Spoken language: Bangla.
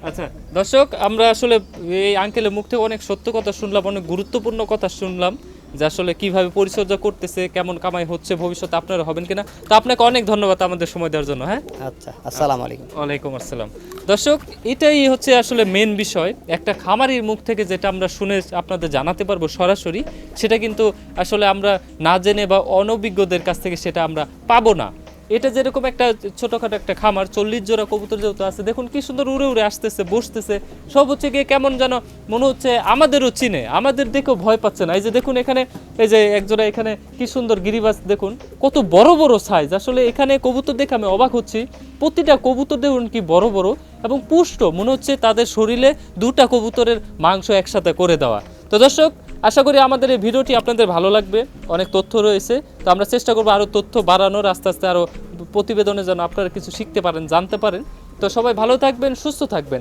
আচ্ছা দর্শক, আমরা আসলে এই আঙ্কেলের মুখ থেকে অনেক সত্য কথা শুনলাম, অনেক গুরুত্বপূর্ণ কথা শুনলাম যে আসলে কিভাবে পরিচর্যা করতেছে, কেমন কামাই হচ্ছে, ভবিষ্যতে আপনারা হবেন কিনা। তো আপনাকে অনেক ধন্যবাদ আমাদের সময় দেওয়ার জন্য। হ্যাঁ, আচ্ছা, আসসালামু আলাইকুম। ওয়ালাইকুম আসসালাম। দর্শক, এটাই হচ্ছে আসলে মেন বিষয়, একটা খামারির মুখ থেকে যেটা আমরা শুনে আপনাদের জানাতে পারবো সরাসরি, সেটা কিন্তু আসলে আমরা না জেনে বা অনভিজ্ঞদের কাছ থেকে সেটা আমরা পাবো না। এটা যেরকম একটা ছোটখাটো একটা খামার, 40 জোড়া কবুতর যেহেতু আছে, দেখুন কি সুন্দর উড়ে উড়ে আসতেছে, বসতেছে, সব হচ্ছে গিয়ে কেমন যেন মনে হচ্ছে আমাদেরও চিনে, আমাদের দেখেও ভয় পাচ্ছে না। এই যে দেখুন এখানে, এই যে একজোড়া এখানে কি সুন্দর গিরিবাজ, দেখুন কত বড় বড় সাইজ। আসলে এখানে কবুতর দেখে আমি অবাক হচ্ছি, প্রতিটা কবুতর দেখুন কি বড় বড় এবং পুষ্ট, মনে হচ্ছে তাদের শরীরে দুটা কবুতরের মাংস একসাথে করে দেওয়া। তো দর্শক, আশা করি আমাদের এই ভিডিওটি আপনাদের ভালো লাগবে, অনেক তথ্য রয়েছে। তো আমরা চেষ্টা করবো আরও তথ্য বাড়ানোর, আস্তে আস্তে আরও প্রতিবেদনে যেন আপনারা কিছু শিখতে পারেন, জানতে পারেন। তো সবাই ভালো থাকবেন, সুস্থ থাকবেন।